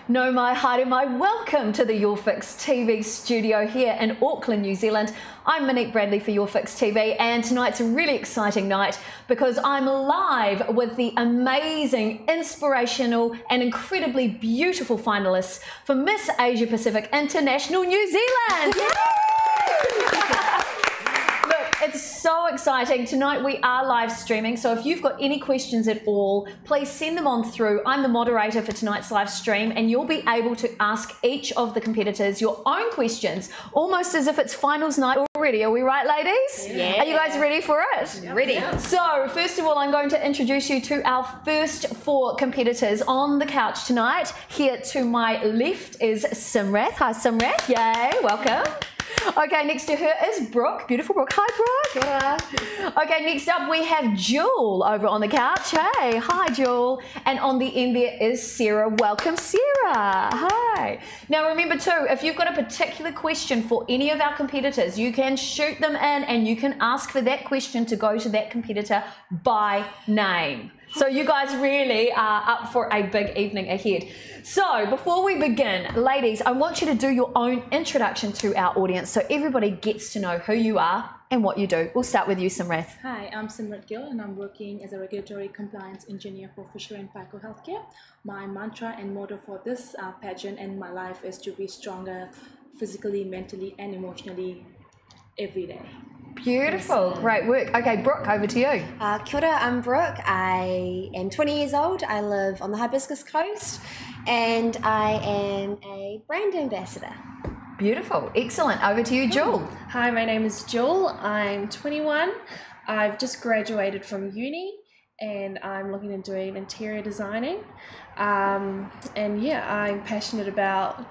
No mai, haere mai. Welcome to the YourFixTV studio here in Auckland, New Zealand. I'm Monique Bradley for YourFixTV, and tonight's a really exciting night because I'm live with the amazing, inspirational and incredibly beautiful finalists for Miss Asia Pacific International New Zealand. It's so exciting. Tonight we are live streaming, so if you've got any questions at all, please send them on through. I'm the moderator for tonight's live stream, and you'll be able to ask each of the competitors your own questions, almost as if it's finals night already. Are we right, ladies? Yeah. Are you guys ready for it? Yeah. Ready. So, first of all, I'm going to introduce you to our first four competitors on the couch tonight. Here to my left is Simrath. Hi, Simrath. Yay, welcome. Okay, next to her is Brooke. Beautiful Brooke. Hi, Brooke. Hello. Okay, next up we have Jewel over on the couch. Hey, hi, Jewel. And on the end there is Sarah. Welcome, Sarah. Hi. Now remember too, if you've got a particular question for any of our competitors, you can shoot them in and you can ask for that question to go to that competitor by name. So you guys really are up for a big evening ahead. So before we begin, ladies, I want you to do your own introduction to our audience so everybody gets to know who you are and what you do. We'll start with you, Simrath. Hi, I'm Sandra Gill and I'm working as a regulatory compliance engineer for Fisher & Paykel Healthcare. My mantra and motto for this pageant and my life is to be stronger physically, mentally and emotionally every day. Beautiful, great work. Okay, Brooke, over to you. Kia ora, I'm Brooke. I am 20 years old. I live on the Hibiscus Coast and I am a brand ambassador. Beautiful, excellent. Over to you, Jewel. Hi, my name is Jewel. I'm 21. I've just graduated from uni and I'm looking at doing interior designing. And yeah, I'm passionate about,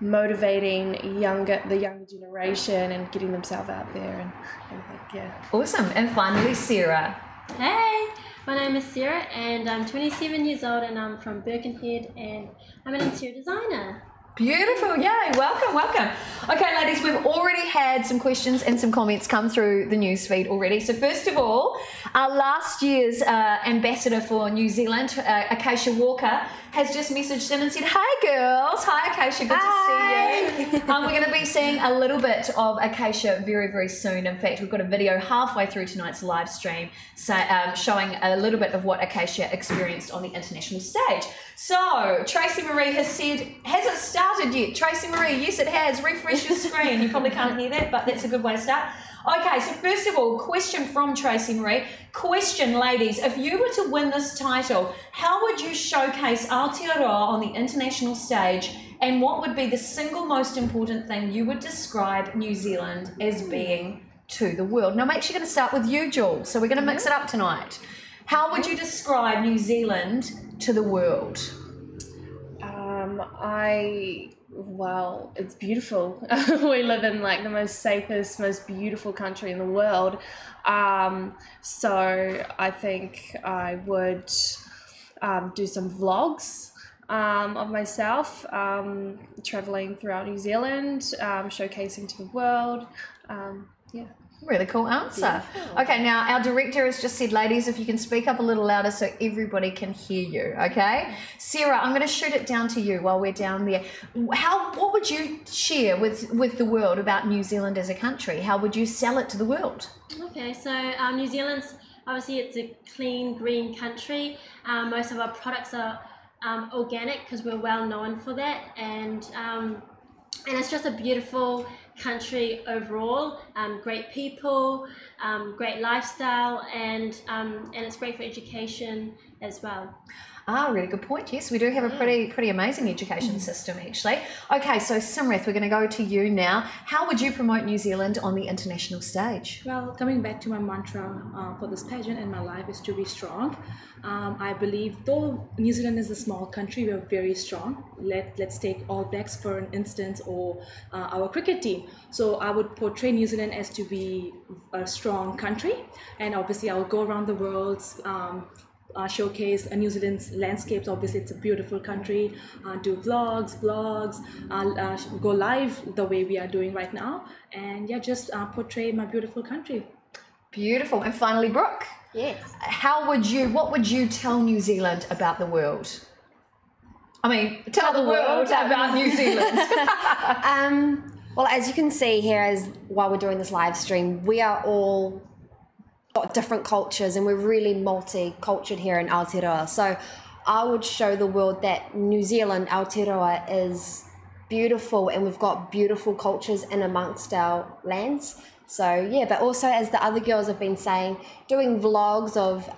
motivating the younger generation and getting themselves out there and everything, yeah. Awesome. And finally, Sarah. Hey, my name is Sarah and I'm 27 years old and I'm from Birkenhead and I'm an interior designer. Beautiful, yay, welcome, welcome. Okay, ladies, we've already had some questions and some comments come through the newsfeed already. So first of all, our last year's ambassador for New Zealand, Acacia Walker, has just messaged in and said, hey girls, hi Acacia, good to see you. We're going to be seeing a little bit of Acacia very, very soon. In fact, we've got a video halfway through tonight's live stream showing a little bit of what Acacia experienced on the international stage. So, Tracy Marie has said, has it started yet? Tracy Marie, yes it has. Refresh your screen. You probably can't hear that, but that's a good way to start. Okay, so first of all, question from Tracy Marie. Question, ladies, if you were to win this title, how would you showcase Aotearoa on the international stage, and what would be the single most important thing you would describe New Zealand as being to the world? Now, I'm actually going to start with you, Jules, so we're going to mix it up tonight. How would you describe New Zealand to the world? Well, it's beautiful. We live in like the most safest, most beautiful country in the world. So I think I would do some vlogs of myself traveling throughout New Zealand, showcasing to the world. Yeah. Really cool answer. Okay, now our director has just said, ladies, if you can speak up a little louder so everybody can hear you, okay? Sarah, I'm going to shoot it down to you while we're down there. What would you share with the world about New Zealand as a country? How would you sell it to the world? Okay, so New Zealand's, obviously it's a clean, green country. Most of our products are organic because we're well known for that, and it's just a beautiful country overall. Great people, great lifestyle, and it's great for education as well. Really good point. Yes, we do have a pretty amazing education system, actually. Okay, so Simrath, we're going to go to you now. How would you promote New Zealand on the international stage? Well, coming back to my mantra for this pageant and my life is to be strong. I believe though New Zealand is a small country, we are very strong. Let's take All Blacks for an instance, or our cricket team. So I would portray New Zealand as to be a strong country, and obviously I will go around the world, showcase New Zealand's landscapes. Obviously it's a beautiful country, do vlogs, blogs, go live the way we are doing right now, and yeah, just portray my beautiful country. Beautiful. And finally, Brooke. Yes. What would you tell New Zealand about the world? I mean, tell the world about New Zealand. Well, as you can see here, while we're doing this live stream, we are all got different cultures and we're really multicultural here in Aotearoa. So I would show the world that New Zealand, Aotearoa, is beautiful and we've got beautiful cultures in amongst our lands. So yeah, but also as the other girls have been saying, doing vlogs of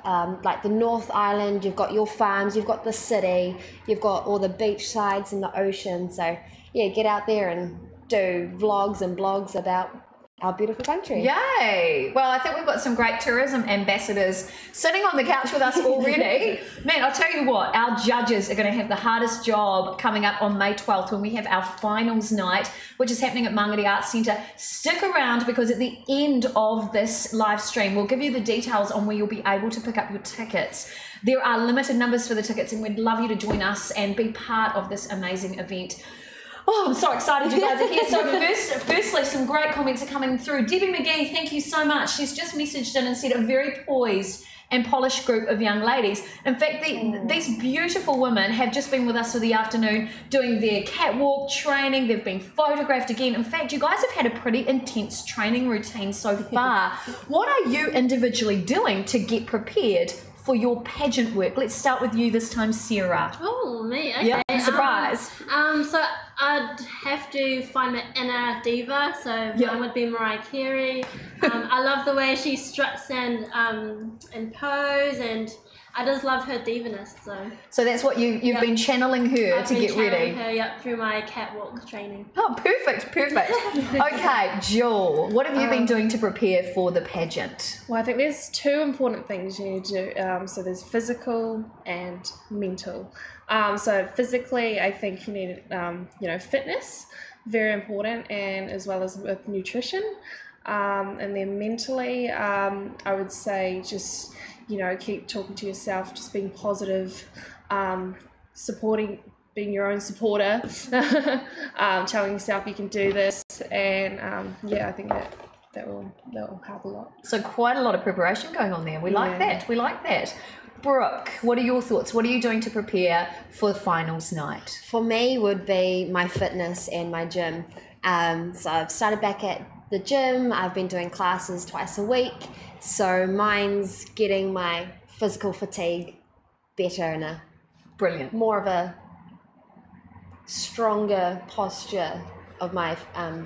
like the North Island, you've got your farms, you've got the city, you've got all the beach sides and the ocean. So yeah, get out there and do vlogs and blogs about our beautiful country. Yay! Well, I think we've got some great tourism ambassadors sitting on the couch with us already. Man, I'll tell you what, our judges are going to have the hardest job coming up on May 12th when we have our finals night, which is happening at Mangere Arts Centre. Stick around because at the end of this live stream, we'll give you the details on where you'll be able to pick up your tickets. There are limited numbers for the tickets and we'd love you to join us and be part of this amazing event. Oh, I'm so excited you guys are here. So firstly, some great comments are coming through. Debbie McGee, thank you so much. She's just messaged in and said a very poised and polished group of young ladies. In fact, these beautiful women have just been with us for the afternoon doing their catwalk training. They've been photographed again. In fact, you guys have had a pretty intense training routine so far. What are you individually doing to get prepared for your pageant work? Let's start with you this time, Sarah. Oh, me? Okay. Yep, surprise. So I'd have to find my inner diva. So mine would be Mariah Carey. I love the way she struts and pose, and I just love her divaness. So that's what you've been channeling her I've to been get ready. her, through my catwalk training. Oh, perfect. Okay, Jill, what have you been doing to prepare for the pageant? Well, I think there's two important things you need to do. So there's physical and mental. So physically, I think you need, fitness, very important, and as well as with nutrition. And then mentally, I would say just, keep talking to yourself, just being positive, supporting, being your own supporter, telling yourself you can do this, and I think that will help a lot. So quite a lot of preparation going on there. We like that. Brooke, what are your thoughts? What are you doing to prepare for the finals night? For me would be my fitness and my gym. So I've started back at the gym. I've been doing classes twice a week. So mine's getting my physical fatigue better and more of a stronger posture of my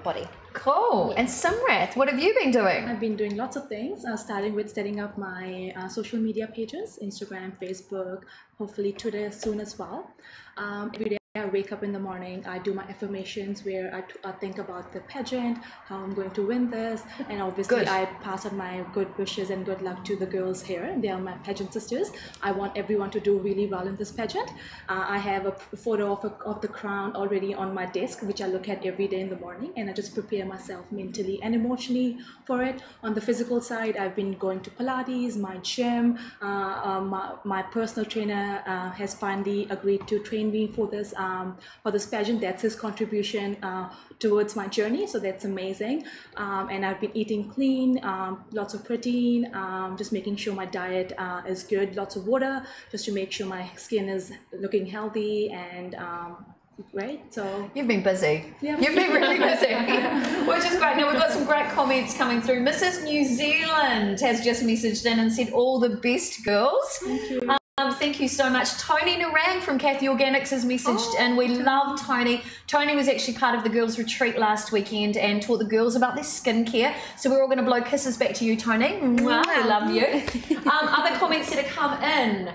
body. Cool. And Simrath, what have you been doing? I've been doing lots of things, starting with setting up my social media pages, Instagram, Facebook, hopefully Twitter soon as well. Every day I wake up in the morning, I do my affirmations where I think about the pageant, how I'm going to win this, and obviously I pass on my good wishes and good luck to the girls here. They are my pageant sisters. I want everyone to do really well in this pageant. I have a photo of the crown already on my desk, which I look at every day in the morning, and I just prepare myself mentally and emotionally for it. On the physical side, I've been going to Pilates, my gym. My personal trainer has finally agreed to train me for this pageant. That's his contribution towards my journey, so that's amazing. And I've been eating clean, lots of protein, just making sure my diet is good, lots of water, just to make sure my skin is looking healthy and great. So you've been busy. Yeah. You've been really busy, which is great. Now we've got some great comments coming through. Mrs. New Zealand has just messaged in and said all the best, girls. Thank you. Thank you so much. Tony Narang from Kathy Organics has messaged in. We love Tony. Tony was actually part of the girls' retreat last weekend and taught the girls about their skincare. So we're all going to blow kisses back to you, Tony. Mwah, we love you. Other comments that have come in.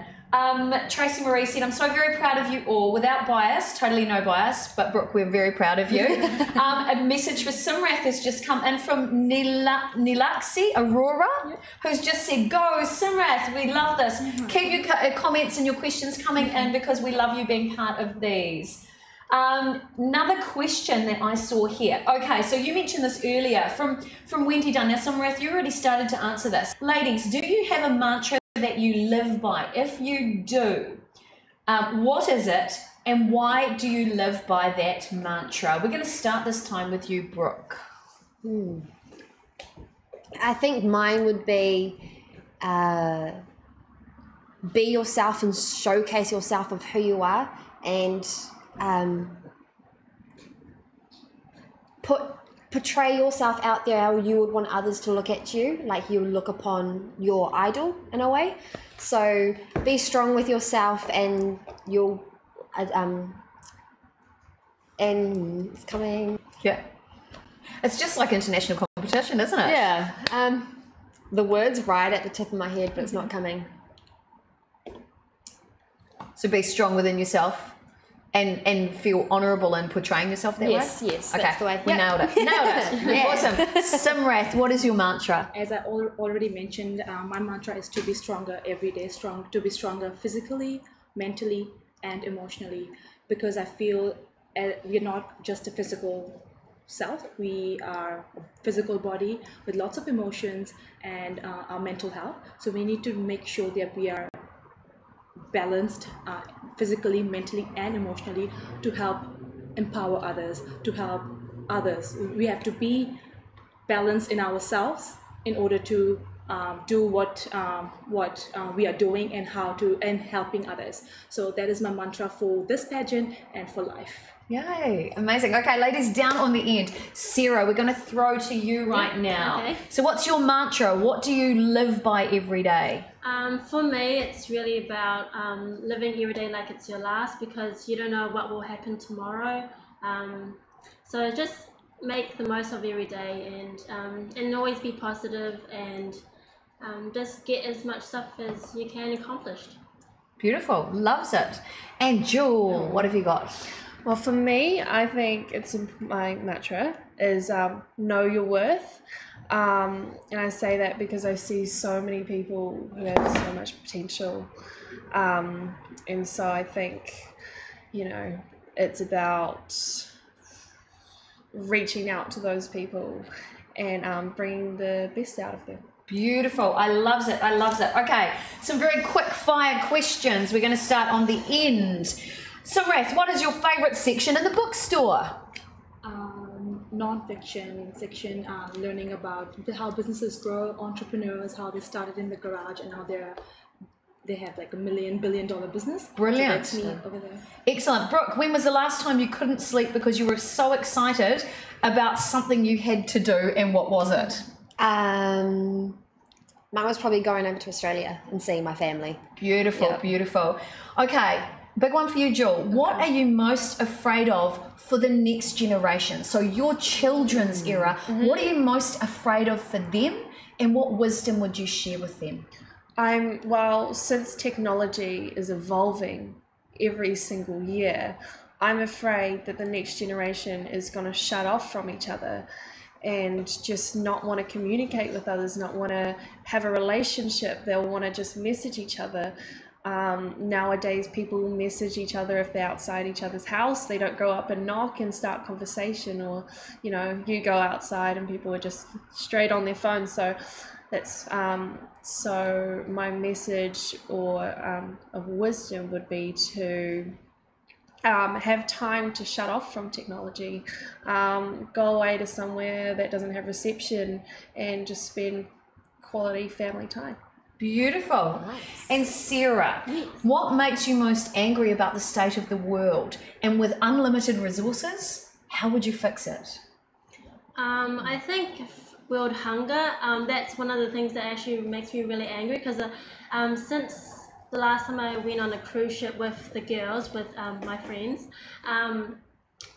Tracy Marie said, I'm so very proud of you all, without bias, totally no bias, but Brooke, we're very proud of you. A message for Simrath has just come in from Nilaxi Aurora, who's just said, go Simrath, we love this. Keep your comments and your questions coming in because we love you being part of these. Another question that I saw here. Okay, so you mentioned this earlier from Wendy Dunn. Now, Simrath, you already started to answer this. Ladies, do you have a mantra that you live by? If you do, what is it and why do you live by that mantra? We're going to start this time with you, Brooke. I think mine would be yourself and showcase yourself of who you are and portray yourself out there how you would want others to look at you, like you would look upon your idol in a way. So be strong with yourself, and you'll and it's coming. Yeah. It's just like international competition, isn't it? Yeah. The word's right at the tip of my head, but it's not coming. So be strong within yourself and feel honourable in portraying yourself that way? Yes, Okay, that's the way. we nailed it. Yeah. Awesome. Simrath, what is your mantra? As I already mentioned, my mantra is to be stronger every day, to be stronger physically, mentally, and emotionally, because I feel we're not just a physical self, we are a physical body with lots of emotions and our mental health. So we need to make sure that we are balanced physically, mentally, and emotionally to help empower others, to help others. We have to be balanced in ourselves in order to do what we are doing and helping others. So that is my mantra for this pageant and for life. Yay, amazing. Okay, ladies, down on the end. Sarah, we're going to throw to you right now. Okay. So what's your mantra? What do you live by every day? For me, it's really about living every day like it's your last, because you don't know what will happen tomorrow. So just make the most of every day, and always be positive, and just get as much stuff as you can accomplished. Beautiful. Loves it. And Jewel, what have you got? Well, for me, I think my mantra is know your worth. And I say that because I see so many people who have so much potential. And so I think, it's about reaching out to those people and bringing the best out of them. Beautiful. I loves it. I loves it. Okay, some very quick fire questions. We're going to start on the end. So, Rath, what is your favourite section in the bookstore? Non-fiction section, learning about how businesses grow, entrepreneurs, how they started in the garage, and how they have like $1 billion business. Brilliant. So that's me over there. Excellent. Brooke, when was the last time you couldn't sleep because you were so excited about something you had to do, and what was it? Mine was probably going over to Australia and seeing my family. Beautiful, Yep. beautiful. Okay, big one for you, Jewel. What are you most afraid of for the next generation? So your children's era, what are you most afraid of for them, and what wisdom would you share with them? Since technology is evolving every single year, I'm afraid that the next generation is going to shut off from each other and just not want to communicate with others, not want to have a relationship. They'll want to just message each other. Nowadays, people message each other if they're outside each other's house. They don't go up and knock and start conversation, or, you go outside and people are just straight on their phone. So that's, so my message of wisdom would be to have time to shut off from technology, go away to somewhere that doesn't have reception, and just spend quality family time. Beautiful. Nice. And Sarah, what makes you most angry about the state of the world? And with unlimited resources, how would you fix it? I think world hunger, that's one of the things that actually makes me really angry, because since the last time I went on a cruise ship with the girls, with my friends, I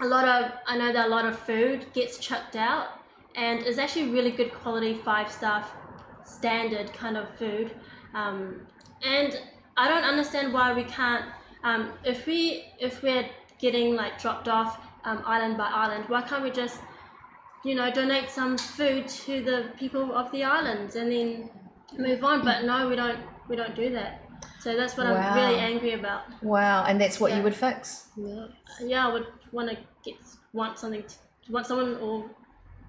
know that a lot of food gets chucked out, and it's actually really good quality 5-star standard kind of food, and I don't understand why we can't, if we're getting like dropped off island by island, why can't we just donate some food to the people of the islands and then move on? But no, we don't do that. So that's what I'm really angry about. Wow, and that's what you would fix? Yeah, I would want someone or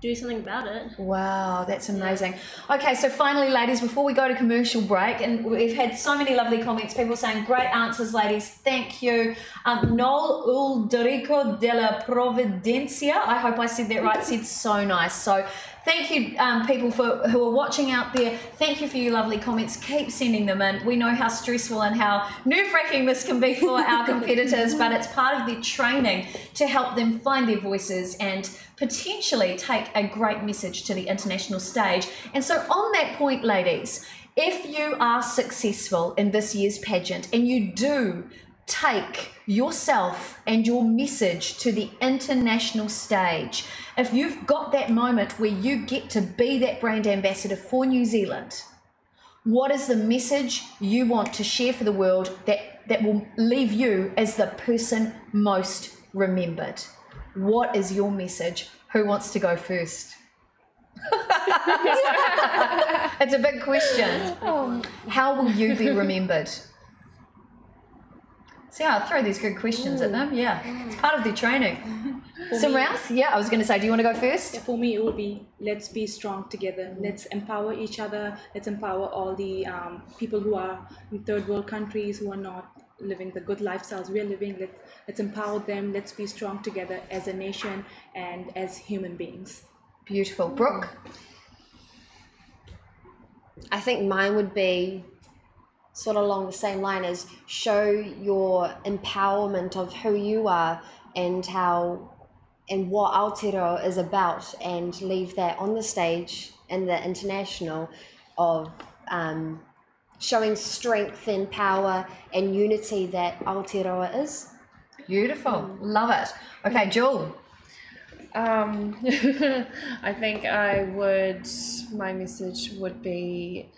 do something about it. Wow, that's amazing. Okay, so finally, ladies, before we go to commercial break, and we've had so many lovely comments, people saying great answers, ladies, thank you. Noel Ulderico de la Providencia, I hope I said that right, said so nice. So Thank you, people who are watching out there. Thank you for your lovely comments. Keep sending them in. We know how stressful and how nerve-wracking this can be for our competitors, but it's part of their training to help them find their voices and potentially take a great message to the international stage. And so on that point, ladies, if you are successful in this year's pageant and you do take yourself and your message to the international stage, if you've got that moment where you get to be that brand ambassador for New Zealand, what is the message you want to share for the world that will leave you as the person most remembered? What is your message? Who wants to go first? It's a big question. How will you be remembered? See, I'll throw these good questions at them. Yeah, it's part of their training. Somewhere else? Yeah, I was going to say, do you want to go first? Yeah, for me, it would be, let's be strong together. Let's empower each other. Let's empower all the people who are in third world countries who are not living the good lifestyles we're living. Let's empower them. Let's be strong together as a nation and as human beings. Beautiful. Brooke? I think mine would be sort of along the same line as show your empowerment of who you are and how and what Aotearoa is about, and leave that on the stage and the international of showing strength and power and unity that Aotearoa is. Beautiful. Love it. Okay, Jewel. I think my message would be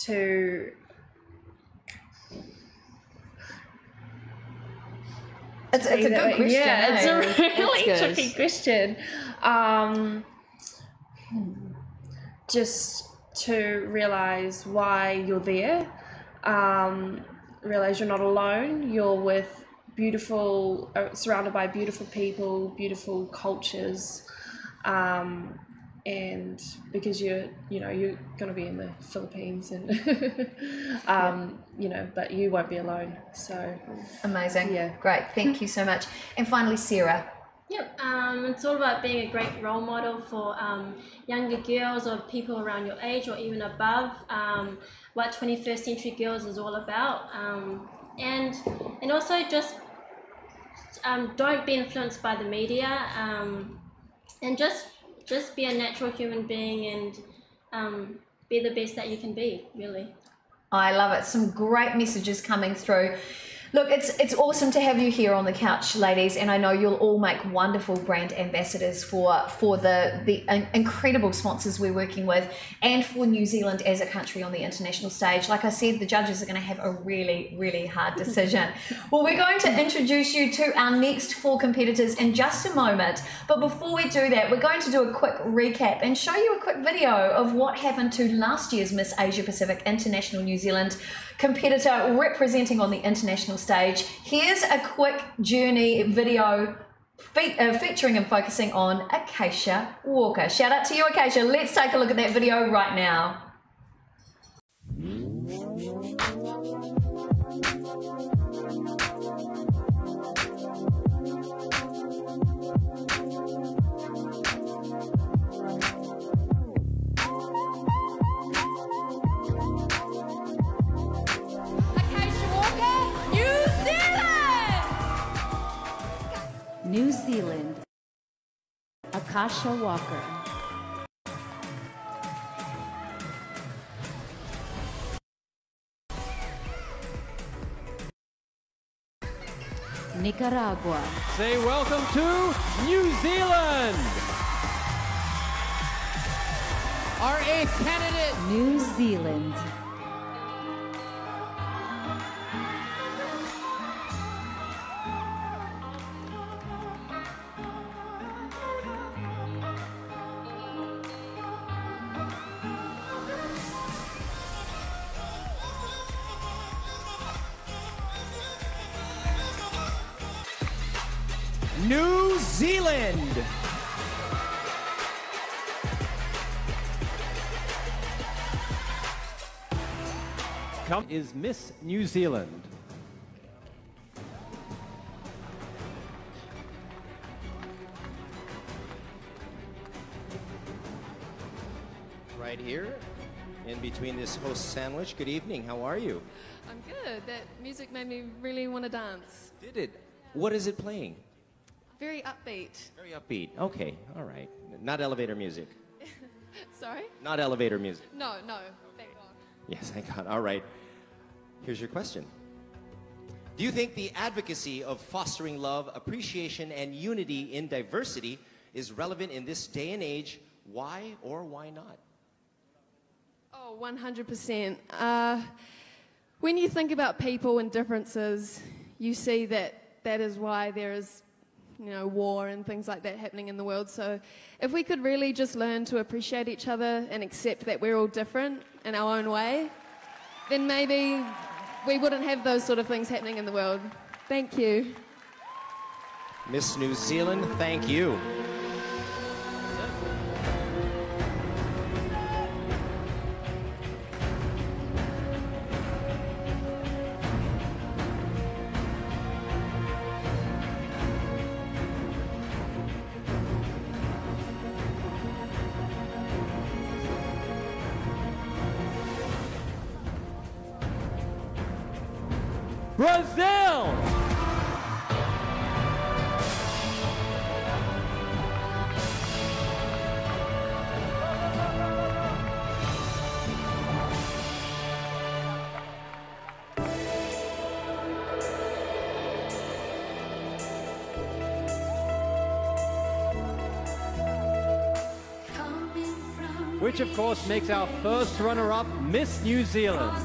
to It's a good question. Yeah, it's a really That's good. tricky question. Just to realize why you're there. Realize you're not alone. You're with surrounded by beautiful people, beautiful cultures, and because you're going to be in the Philippines and but you won't be alone. So Amazing. Yeah. Great. Thank you so much. And finally, Sarah. Yep, it's all about being a great role model for younger girls or people around your age or even above, what 21st century girls is all about. And also just don't be influenced by the media, and just be a natural human being and be the best that you can be, really. I love it. Some great messages coming through. Look, it's awesome to have you here on the couch, ladies, and I know you'll all make wonderful brand ambassadors for the incredible sponsors we're working with, and for New Zealand as a country on the international stage. Like I said, the judges are going to have a really, really hard decision. Well, we're going to introduce you to our next 4 competitors in just a moment, but before we do that, we're going to do a quick recap and show you a quick video of what happened to last year's Miss Asia Pacific International New Zealand competitor representing on the international stage. Here's a quick journey video featuring and focusing on Acacia Walker. Shout out to you, Acacia. Let's take a look at that video right now. New Zealand, Acacia Walker. Nicaragua. Say welcome to New Zealand. Our 8th candidate. New Zealand. New Zealand. Come is Miss New Zealand. right here in between this host sandwich. Good evening. How are you? I'm good. That music made me really want to dance. Did it? What is it playing? Very upbeat. Very upbeat. Okay. All right. Not elevator music. Sorry? Not elevator music. No, thank God. Yes, thank God. All right. Here's your question. Do you think the advocacy of fostering love, appreciation, and unity in diversity is relevant in this day and age? Why or why not? Oh, 100%. When you think about people and differences, you see that that is why there is, war and things like that happening in the world. So if we could really just learn to appreciate each other and accept that we're all different in our own way, then maybe we wouldn't have those sort of things happening in the world. Thank you. Miss New Zealand, thank you. Brazil! Which of course makes our first runner-up Miss New Zealand.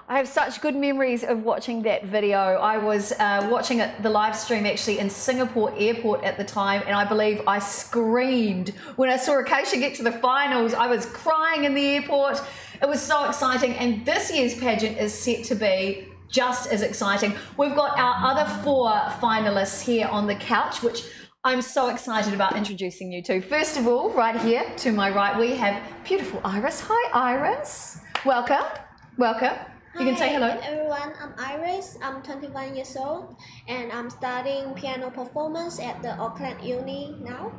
I have such good memories of watching that video. I was watching the live stream actually in Singapore airport at the time, and I believe I screamed when I saw Acacia get to the finals. I was crying in the airport. It was so exciting, and this year's pageant is set to be just as exciting. We've got our other 4 finalists here on the couch, which I'm so excited about introducing you to. First of all, right here to my right, we have beautiful Iris. Hi, Iris. Welcome. Welcome. You can say hello. Hi everyone, I'm Iris. I'm 21 years old and I'm studying piano performance at the Auckland Uni now.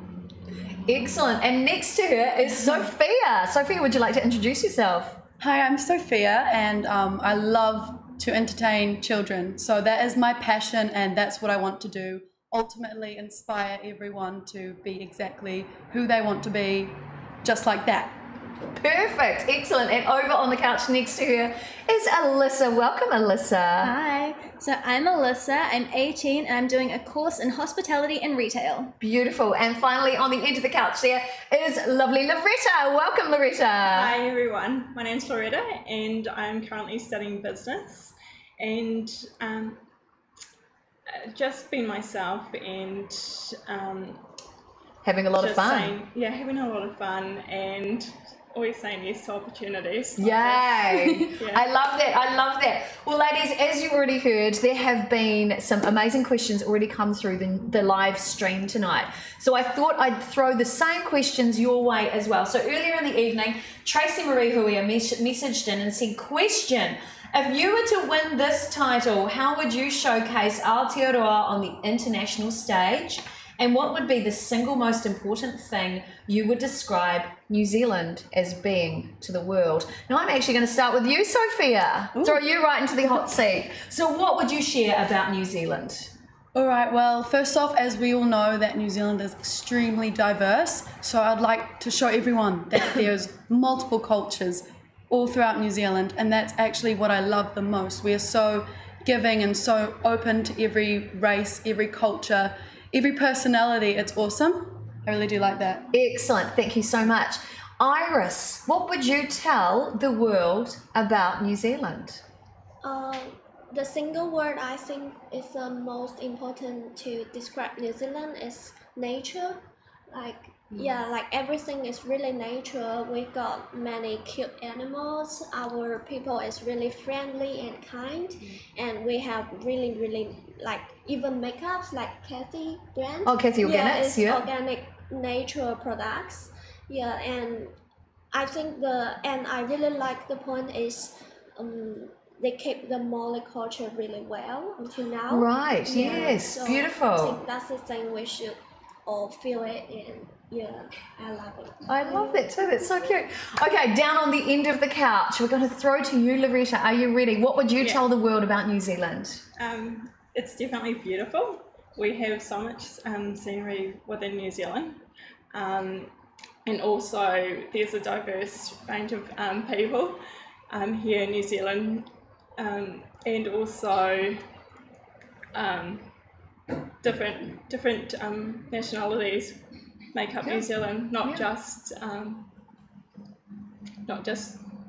Excellent. And next to her is Sophia. Sophia, would you like to introduce yourself? Hi, I'm Sophia and I love to entertain children. So that is my passion and that's what I want to do. Ultimately inspire everyone to be exactly who they want to be, just like that. Perfect, excellent. And over on the couch next to her is Elisa. Welcome, Elisa. Hi, so I'm Elisa, I'm 18 and I'm doing a course in hospitality and retail. Beautiful. And finally on the end of the couch there is lovely Loretta. Welcome, Loretta. Hi everyone, my name's Loretta and I'm currently studying business and just being myself and having a lot of fun. Having a lot of fun and always saying yes to opportunities. Yay! I love that. I love that. Well, ladies, as you already heard, there have been some amazing questions already come through the live stream tonight. So I thought I'd throw the same questions your way as well. So earlier in the evening, Tracy Marie Hui messaged in and said, question, if you were to win this title, how would you showcase Aotearoa on the international stage? And what would be the single most important thing you would describe New Zealand as being to the world? Now, I'm actually going to start with you, Sophia. Ooh. Throw you right into the hot seat. So what would you share about New Zealand? All right, well, first off, as we all know that New Zealand is extremely diverse, so I'd like to show everyone that there's multiple cultures all throughout New Zealand, and that's actually what I love the most. We are so giving and so open to every race, every culture, every personality. It's awesome. I really do like that. Excellent. Thank you so much. Iris, what would you tell the world about New Zealand? the single word I think is the most important to describe New Zealand is nature. Like yeah, like everything is really nature. We got many cute animals. Our people is really friendly and kind, and we have really like even makeups like Kathy brand. Oh, Kathy Organics, it's organic nature products. Yeah, and I think and I really like the point is they keep the Maori culture really well until now. Right, yes, so beautiful. I think that's the thing we should all feel it, and yeah, I love it. I love that too, that's so cute. Okay, down on the end of the couch, we're going to throw to you, Loretta. Are you ready? What would you tell the world about New Zealand? It's definitely beautiful. We have so much scenery within New Zealand. And also there's a diverse range of people here in New Zealand, and also different nationalities make up New Zealand, not just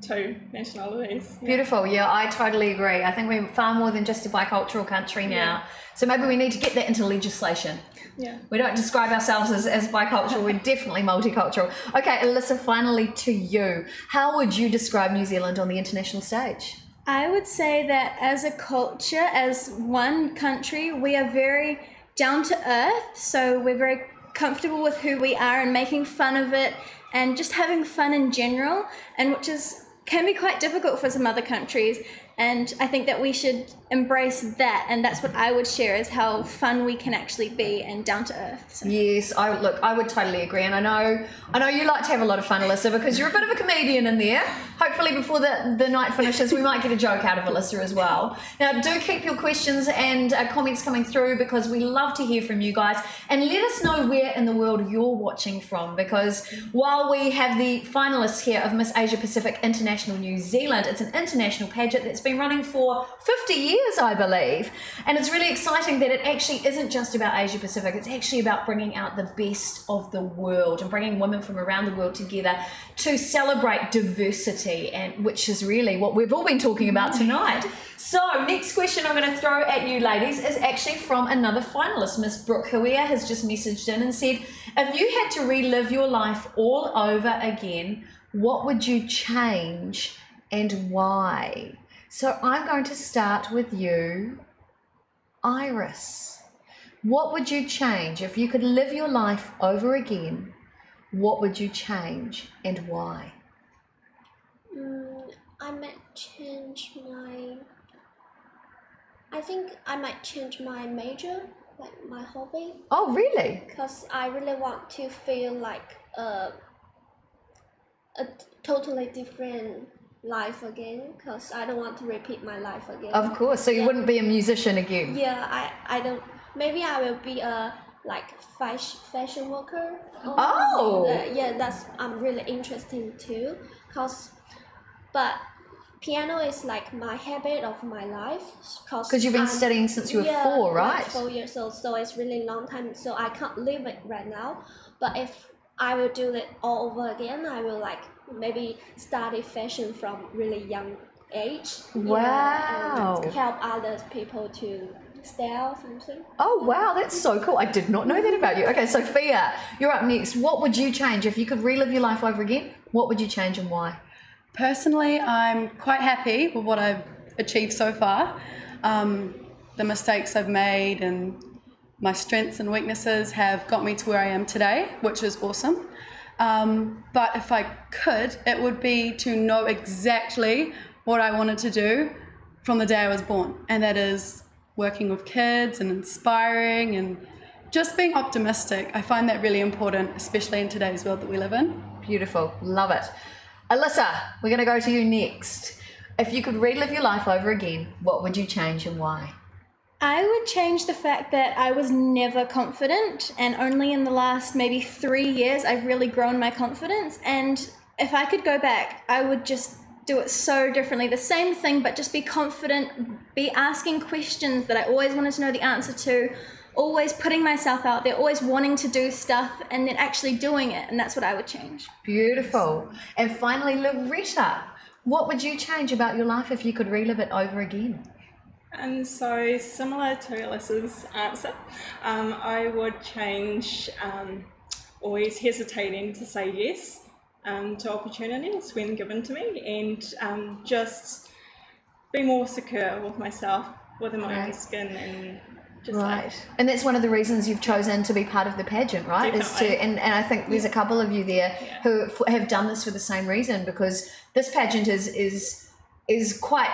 two nationalities. Beautiful, yeah, I totally agree. I think we're far more than just a bicultural country now. So maybe we need to get that into legislation. Yeah. We don't describe ourselves as bicultural, we're definitely multicultural. Okay, Elisa, finally to you. How would you describe New Zealand on the international stage? I would say that as a culture, as one country, we are very down to earth. So we're very comfortable with who we are and making fun of it and just having fun in general, and which can be quite difficult for some other countries. And I think that we should embrace that, and that's what I would share, is how fun we can actually be and down to earth. So. Yes, I would totally agree, and I know you like to have a lot of fun, Elisa, because you're a bit of a comedian in there. Hopefully before the night finishes we might get a joke out of Elisa as well. Now do keep your questions and comments coming through, because we love to hear from you guys, and let us know where in the world you're watching from, because while we have the finalists here of Miss Asia Pacific International New Zealand, it's an international pageant that's been running for 50 years, I believe, and it's really exciting that it actually isn't just about Asia Pacific, it's actually about bringing out the best of the world and bringing women from around the world together to celebrate diversity, and which is really what we've all been talking about tonight. So next question I'm going to throw at you ladies is actually from another finalist. Miss Brooke Huia has just messaged in and said, if you had to relive your life all over again, what would you change and why? So I'm going to start with you, Iris. What would you change if you could live your life over again? What would you change and why? I might change I think I might change my major, like my hobby. Oh, really? Because I really want to feel like a totally different life again, because I don't want to repeat my life again. Of course, so you wouldn't be a musician again? Yeah, I don't, maybe I will be a fashion worker. Oh! Yeah, that's really interesting too, but piano is like my habit of my life. Because you've been studying since you were 4, right? Like 4 years old, so it's really long time, so I can't leave it right now. But if I will do it all over again, I will maybe study fashion from really young age. Wow. And help other people to style something. Oh wow, that's so cool. I did not know that about you. Okay, Sophia, you're up next. What would you change if you could relive your life over again? What would you change and why? Personally, I'm quite happy with what I've achieved so far. The mistakes I've made and my strengths and weaknesses have got me to where I am today, which is awesome. But if I could, it would be to know exactly what I wanted to do from the day I was born, and that is working with kids and inspiring and just being optimistic. I find that really important, especially in today's world that we live in. Beautiful, love it. Elisa, we're going to go to you next. If you could relive your life over again, what would you change and why? I would change the fact that I was never confident, and only in the last maybe 3 years I've really grown my confidence. And if I could go back, I would just do it so differently. The same thing, but just be confident, be asking questions that I always wanted to know the answer to, always putting myself out there, always wanting to do stuff and then actually doing it. And that's what I would change. Beautiful. And finally, Loretta, what would you change about your life if you could relive it over again? And so, similar to Elisa's answer, I would change always hesitating to say yes to opportunities when given to me, and just be more secure with myself, within my own skin, and just And that's one of the reasons you've chosen to be part of the pageant, right? Definitely. And I think there's a couple of you there who have done this for the same reason, because this pageant is quite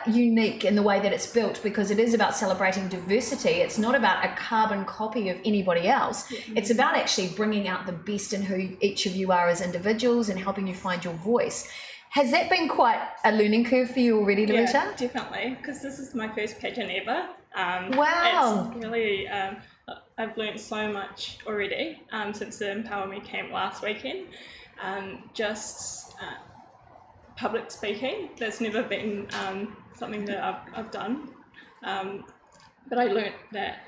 unique in the way that it's built, because it is about celebrating diversity. It's not about a carbon copy of anybody else. It's about actually bringing out the best in who each of you are as individuals and helping you find your voice. Has that been quite a learning curve for you already, Loretta? Yeah, definitely, because this is my first pageant ever. Wow. It's really, I've learned so much already since the Empower Me camp last weekend. Just public speaking, that's never been something that I've done. But I learned that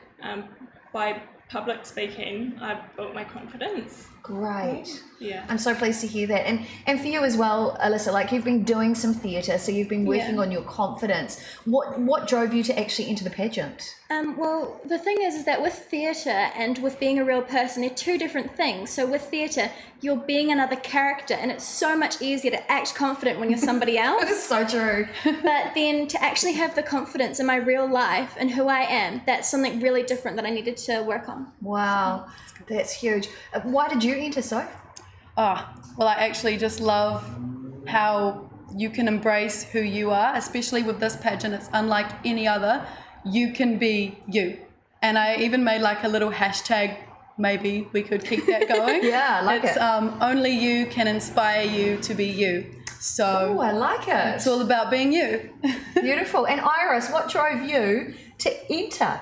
by public speaking, I've built my confidence. Great. Yeah. I'm so pleased to hear that. And for you as well, Elisa, like you've been doing some theatre, so you've been working on your confidence. What drove you to actually enter the pageant? Well, the thing is that with theatre and with being a real person, they're two different things. So with theatre, you're being another character, and it's so much easier to act confident when you're somebody else. It's so true. But then to actually have the confidence in my real life and who I am, that's something really different that I needed to work on. Wow, that's huge. Why did you enter, Soph? Well, I actually just love how you can embrace who you are, especially with this pageant. It's unlike any other. You can be you. And I even made like a little hashtag, maybe we could keep that going. Yeah, I like it. Only you can inspire you to be you. So oh, I like it. It's all about being you. Beautiful. And Iris, what drove you to enter?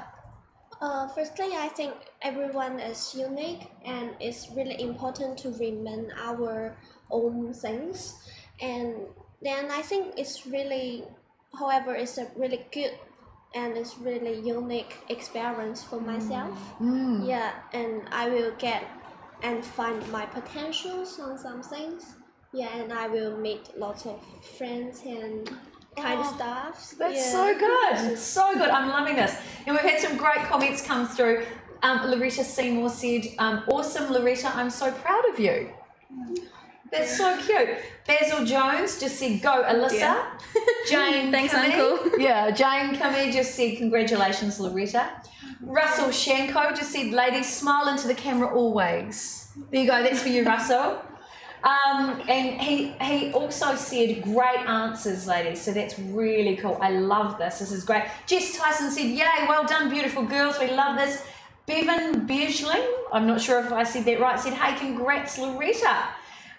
Firstly, I think everyone is unique, and it's really important to remain our own things. And then I think it's really, however, it's a really good and it's really unique experience for myself. Yeah, and I will get and find my potentials on some things. Yeah, and I will meet lots of friends and kind of stuff. That's so good. So good. I'm loving this. And we've had some great comments come through. Loretta Seymour said, awesome, Loretta, I'm so proud of you. That's so cute. Basil Jones just said, go, Elisa. Yeah. Jane Thanks, Kimmy, Uncle. Yeah, Jane Kimmy just said, congratulations, Loretta. Russell Shanko just said, ladies, smile into the camera always. There you go. That's for you, Russell. And he also said, great answers, ladies. So that's really cool. I love this. This is great. Jess Tyson said, yay, well done, beautiful girls. We love this. Bevan Beasley, I'm not sure if I said that right, said, hey, congrats, Loretta.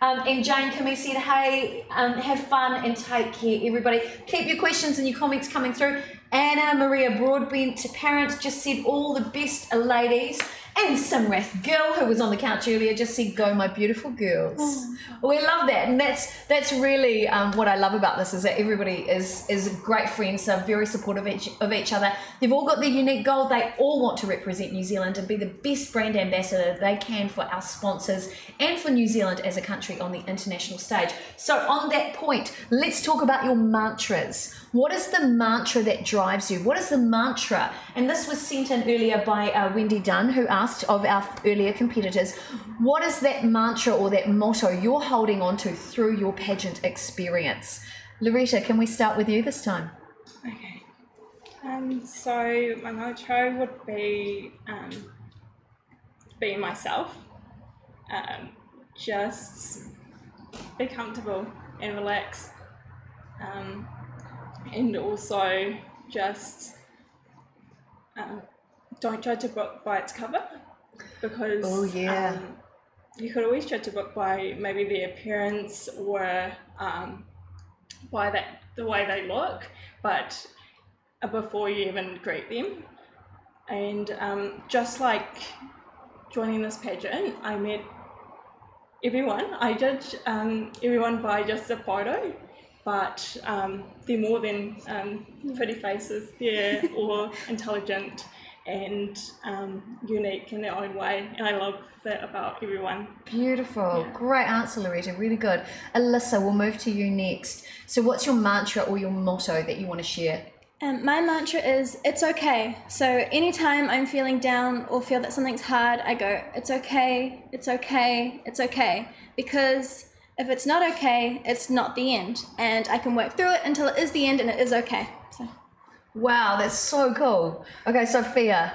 And Jane Kimmy said, hey, have fun and take care, everybody. Keep your questions and your comments coming through. Anna Maria Broadbent Parent just said, all the best, ladies. And Simrath Gill, who was on the couch earlier, just said, go, my beautiful girls. We love that. And that's really what I love about this, is that everybody is great friends. They're very supportive of each other. They've all got their unique goal. They all want to represent New Zealand and be the best brand ambassador they can for our sponsors and for New Zealand as a country on the international stage. So on that point, let's talk about your mantras. What is the mantra that drives you? What is the mantra? And this was sent in earlier by Wendy Dunn, who asked of our earlier competitors, what is that mantra or that motto you're holding on to through your pageant experience? Loretta, can we start with you this time? Okay. So my mantra would be myself. Just be comfortable and relax. And also just don't judge a book by its cover, because you could always judge a book by maybe the appearance or by the way they look, but before you even greet them. And just like joining this pageant, I met everyone. I judge everyone by just a photo. But they're more than pretty faces. They're all intelligent and unique in their own way, and I love that about everyone. Beautiful. Great answer, Loretta. Really good. Elisa, we'll move to you next. So what's your mantra or your motto that you want to share? My mantra is, it's okay. So anytime I'm feeling down or feel that something's hard, I go, it's okay, it's okay, it's okay. Because if it's not okay, it's not the end. And I can work through it until it is the end and it is okay. So. Wow, that's so cool. Okay, Sophia.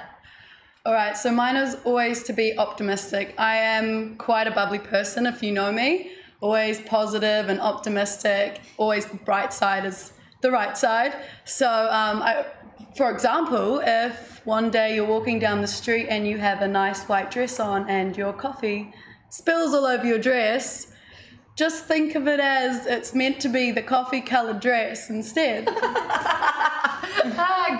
All right, so mine is always to be optimistic. I am quite a bubbly person, if you know me. Always positive and optimistic. Always the bright side is the right side. So, for example, if one day you're walking down the street and you have a nice white dress on and your coffee spills all over your dress, just think of it as it's meant to be the coffee-coloured dress instead.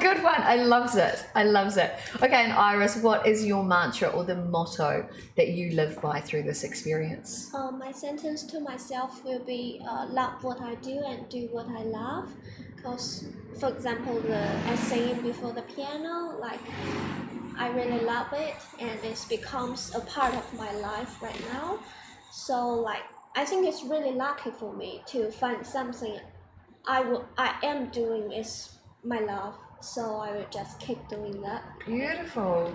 Good one. I loves it. I loves it. Okay, and Iris, what is your mantra or the motto that you live by through this experience? My sentence to myself will be love what I do and do what I love. Because, for example, I singing before the piano, like I really love it and it becomes a part of my life right now. So like I think it's really lucky for me to find something I am doing is my love, so I will just keep doing that. Beautiful.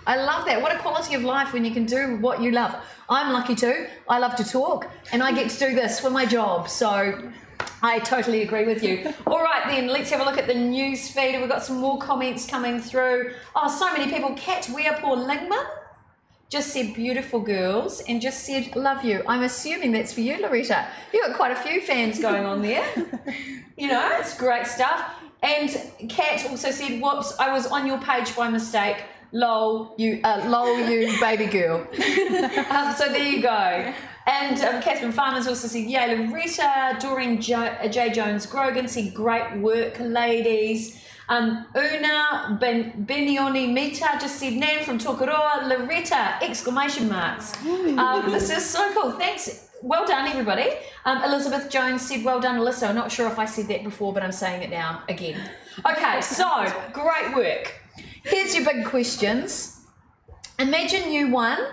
I love that. What a quality of life when you can do what you love. I'm lucky too. I love to talk and I get to do this for my job, so I totally agree with you. All right then, let's have a look at the news feed. We've got some more comments coming through. Oh, so many people. Kat Weapor Lingman just said beautiful girls and just said love you. I'm assuming that's for you, Loretta. You've got quite a few fans going on there. You know, it's great stuff. And Kat also said, whoops, I was on your page by mistake. Lol, you baby girl. So there you go. And Catherine Farmer's also said, yay, Loretta. Doreen J. Jones Grogan said, great work, ladies. Una Benioni Mita just said, Nan from Tokoroa, Loretta, exclamation marks. This is so cool. Thanks. Well done, everybody. Elizabeth Jones said, well done, Alyssa. I'm not sure if I said that before, but I'm saying it now again. Okay, so great work. Here's your big questions. Imagine you won, I'm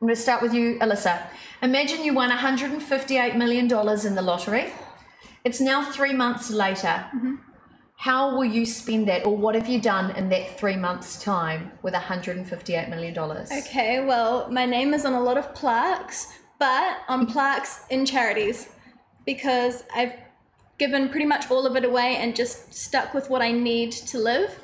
going to start with you, Alyssa. Imagine you won $158 million in the lottery. It's now 3 months later. Mm-hmm. How will you spend that, or what have you done in that 3 months' time with $158 million? Okay, well, my name is on a lot of plaques, but on plaques in charities, because I've given pretty much all of it away and just stuck with what I need to live.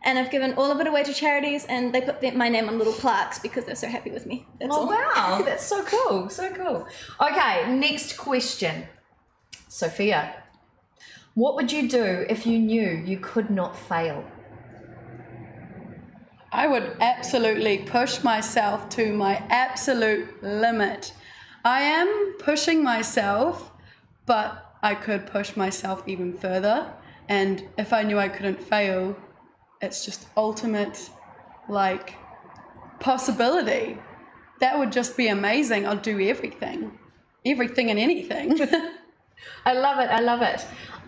And I've given all of it away to charities, and they put my name on little plaques because they're so happy with me. That's all. Wow, that's so cool, so cool. Okay, next question. Sophia, what would you do if you knew you could not fail? I would absolutely push myself to my absolute limit. I am pushing myself, but I could push myself even further. And if I knew I couldn't fail, it's just ultimate, like, possibility. That would just be amazing. I'll do everything. Everything and anything. I love it, I love it.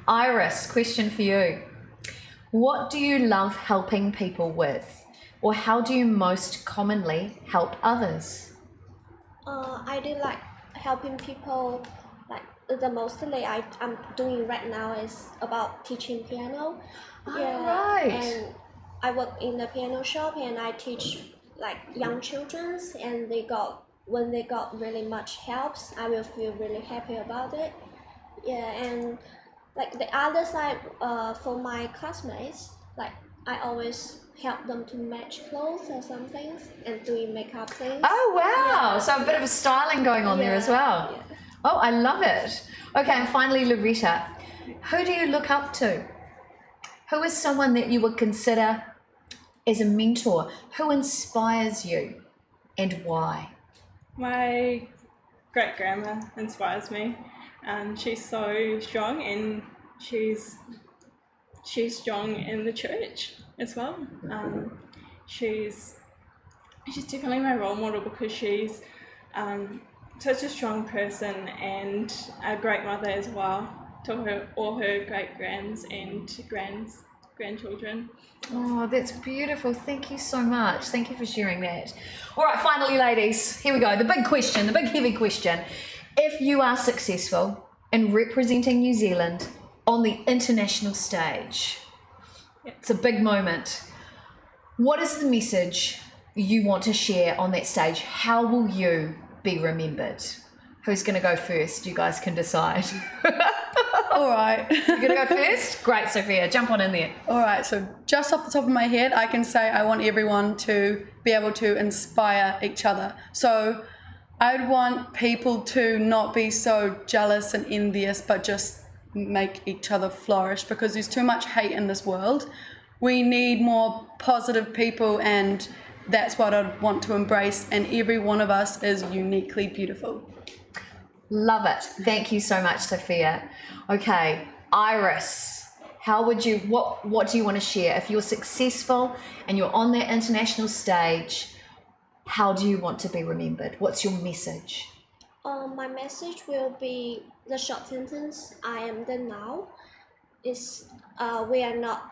Iris, question for you. What do you love helping people with? Or how do you most commonly help others? I do like helping people, like the mostly I'm doing right now is about teaching piano. Right. And I work in a piano shop and I teach like young children, and when they got really much helps, I will feel really happy about it. Yeah, and like the other side, for my classmates, like I always help them to match clothes or something and doing makeup things. Oh wow! Yeah. So a bit of a styling going on there as well. Yeah. Oh, I love it. Okay, and finally, Loretta, who do you look up to? Who is someone that you would consider as a mentor? Who inspires you and why? My great-grandma inspires me. She's so strong, and she's strong in the church as well. She's definitely my role model because she's such a strong person and a great mother as well to all her great-grands and grandchildren. Oh, that's beautiful. Thank you so much. Thank you for sharing that. All right, finally, ladies, here we go. The big question, the big heavy question. If you are successful in representing New Zealand on the international stage, It's a big moment. What is the message you want to share on that stage? How will you be remembered? Who's going to go first? You guys can decide. All right. You're going to go first? Great, Sophia. Jump on in there. All right. So just off the top of my head, I can say I want everyone to be able to inspire each other. So I'd want people to not be so jealous and envious, but just make each other flourish, because there's too much hate in this world. We need more positive people, and that's what I'd want to embrace. And every one of us is uniquely beautiful. Love it. Thank you so much, Sophia. Okay, Iris, how would you, what do you want to share? If you're successful and you're on that international stage, how do you want to be remembered? What's your message? My message will be the short sentence, I am the now, is we are not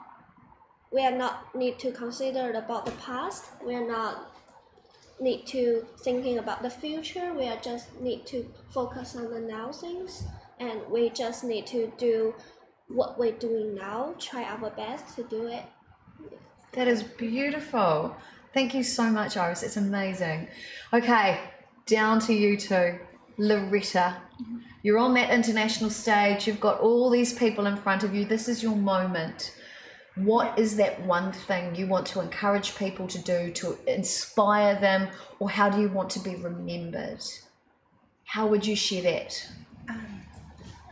need to consider about the past, we are not need to thinking about the future, we are just need to focus on the now things, and we just need to do what we're doing now, try our best to do it. That is beautiful. Thank you so much, Iris. It's amazing. Okay, down to you two. Loretta, you're on that international stage. You've got all these people in front of you. This is your moment. What is that one thing you want to encourage people to do to inspire them, or how do you want to be remembered? How would you share that?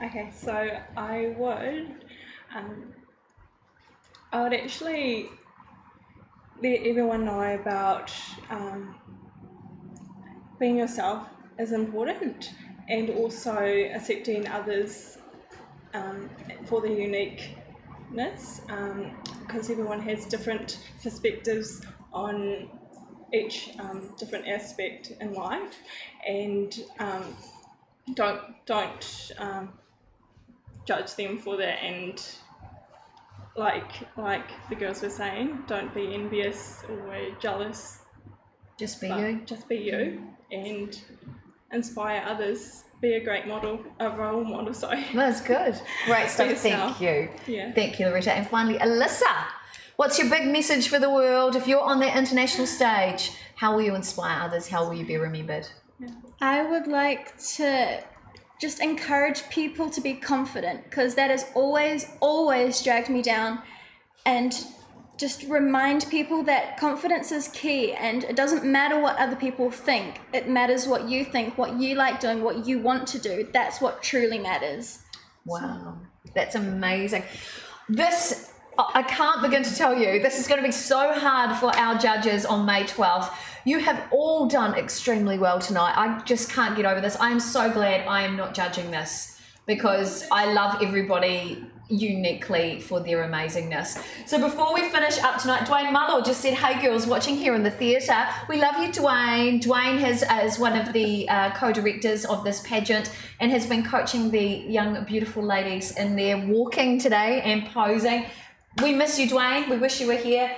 Okay, so I would actually let everyone know about being yourself is important, and also accepting others for their uniqueness, because everyone has different perspectives on each different aspect in life, and don't judge them for that, and like the girls were saying, don't be envious or jealous. Just be you. Just be you, and inspire others. Be a great model, a role model. Sorry. That's good. Great stuff. Thank you. Yeah. Thank you, Loretta. And finally, Elisa, what's your big message for the world? If you're on that international stage, how will you inspire others? How will you be remembered? I would like to just encourage people to be confident, because that has always dragged me down, and just remind people that confidence is key, and it doesn't matter what other people think. It matters what you think, what you like doing, what you want to do. That's what truly matters. Wow, that's amazing. This, I can't begin to tell you, this is going to be so hard for our judges on May 12th. You have all done extremely well tonight. I just can't get over this. I am so glad I am not judging this, because I love everybody uniquely for their amazingness. So before we finish up tonight, Dwayne Mullo just said, hey girls watching here in the theatre, we love you, Dwayne. Dwayne is one of the co-directors of this pageant and has been coaching the young beautiful ladies in their walking today and posing. We miss you, Dwayne. We wish you were here.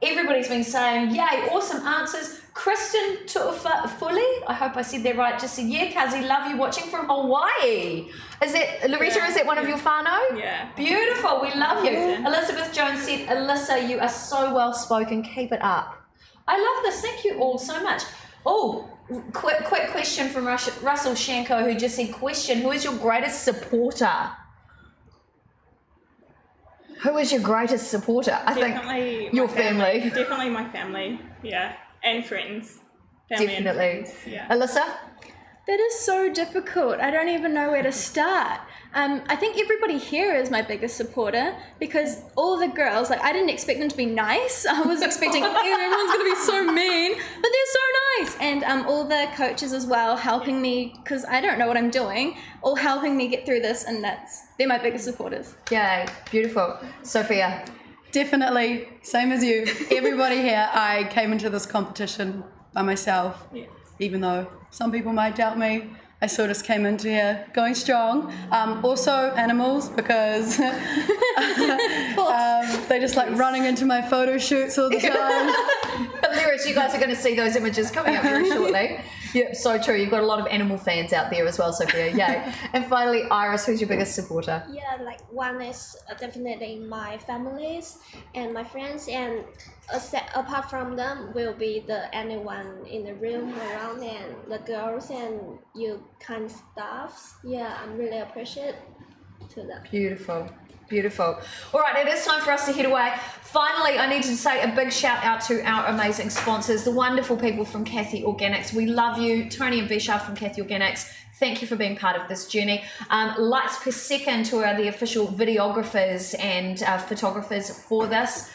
Everybody's been saying, yay, awesome answers. Kristen Tuafuli, I hope I said that right, just said, yeah, Kazi, love you watching from Hawaii. Is that, Loretta, is that one of your whānau? Yeah. Beautiful, we love you. Elizabeth Jones said, Elisa, you are so well spoken, keep it up. I love this, thank you all so much. Oh, quick question from Russell Shanko, who just said, question, who is your greatest supporter? Who is your greatest supporter? I think your family. Definitely my family, yeah, and friends. Family definitely. And friends, yeah. Elisa? That is so difficult. I don't even know where to start. I think everybody here is my biggest supporter, because all the girls, like, I didn't expect them to be nice. I was expecting everyone's going to be so mean, but they're so nice. And all the coaches as well helping me, because I don't know what I'm doing, all helping me get through this, and they're my biggest supporters. Yay, beautiful. Sophia? Definitely, same as you. Everybody here, I came into this competition by myself, even though some people might doubt me. I sort of just came into here going strong. Also animals, because they just like running into my photo shoots all the time. Hilarious. You guys are going to see those images coming up very shortly. Yep, so true. You've got a lot of animal fans out there as well, Sophia. Yay. And finally, Iris, who's your biggest supporter? Yeah, like one is definitely my families and my friends, and apart from them will be anyone in the room around and the girls and you kind staffs. Yeah, I'm really appreciative to them. Beautiful. Beautiful. All right, it is time for us to head away. Finally, I need to say a big shout out to our amazing sponsors, the wonderful people from Kathy Organics. We love you. Tony and Vishal from Kathy Organics, thank you for being part of this journey. Lights per second, who are the official videographers and photographers for this.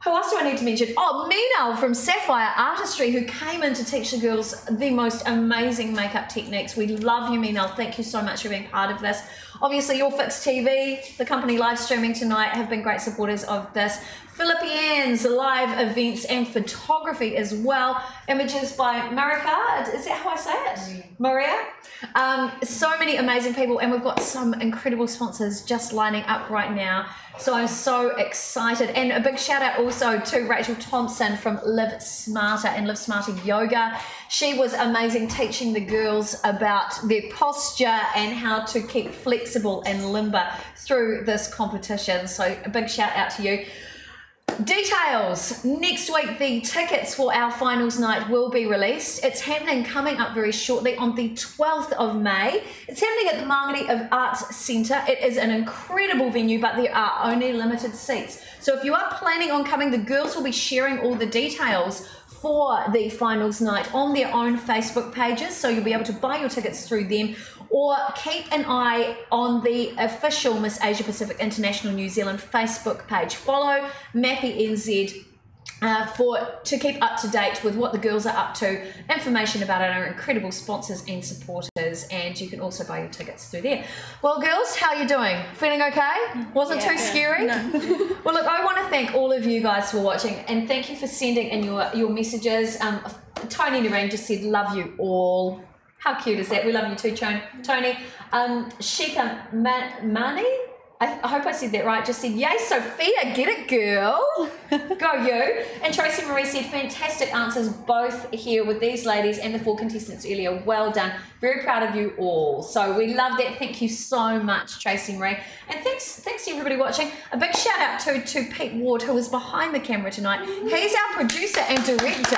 Who else do I need to mention? Oh, Minal from Sapphire Artistry, who came in to teach the girls the most amazing makeup techniques. We love you, Minal. Thank you so much for being part of this. Obviously, YourFixTV, the company live streaming tonight, have been great supporters of this. Philippians, live events and photography as well. Images by Marika, is that how I say it? Maria. So many amazing people, and we've got some incredible sponsors just lining up right now. So I'm so excited. And a big shout out also to Rachel Thompson from Live Smarter and Live Smarter Yoga. She was amazing teaching the girls about their posture and how to keep flexible and limber through this competition. So a big shout out to you. Details. Next week, the tickets for our finals night will be released. It's happening coming up very shortly on the 12th of May. It's happening at the Mangere of Arts Centre. It is an incredible venue, but there are only limited seats. So if you are planning on coming, the girls will be sharing all the details for the finals night on their own Facebook pages. So you'll be able to buy your tickets through them, or keep an eye on the official Miss Asia Pacific International New Zealand Facebook page. Follow Mappy NZ to keep up to date with what the girls are up to, information about our incredible sponsors and supporters, and you can also buy your tickets through there. Well, girls, how are you doing? Feeling okay? Wasn't too scary? No. Well, look, I want to thank all of you guys for watching, and thank you for sending in your messages. Tony Nareen just said, love you all. How cute is that? We love you too, Tony. Shika Mani, I hope I said that right, just said, yay, Sophia, get it, girl. Go you. And Tracy Marie said, fantastic answers both here with these ladies and the 4 contestants earlier. Well done. Very proud of you all. So we love that. Thank you so much, Tracy Marie. And thanks to everybody watching. A big shout out to Pete Ward, who was behind the camera tonight. He's our producer and director,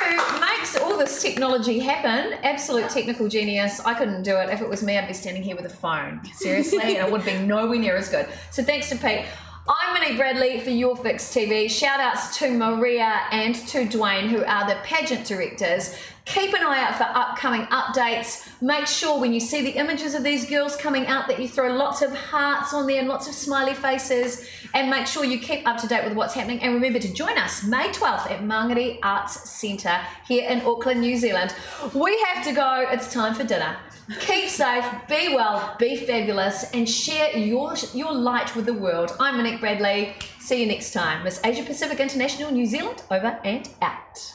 who makes all this technology happen. Absolute technical genius. I couldn't do it. If it was me, I'd be standing here with a phone. Seriously, and it would be nowhere near as good. So thanks to Pete. I'm Monique Bradley for YourFixTV. Shout outs to Maria and to Dwayne, who are the pageant directors. Keep an eye out for upcoming updates. Make sure when you see the images of these girls coming out that you throw lots of hearts on there and lots of smiley faces, and make sure you keep up to date with what's happening. And remember to join us May 12th at Mangere Arts Centre here in Auckland, New Zealand. We have to go. It's time for dinner. Keep safe, be well, be fabulous, and share your light with the world. I'm Monique Bradley. See you next time. Miss Asia Pacific International New Zealand, over and out.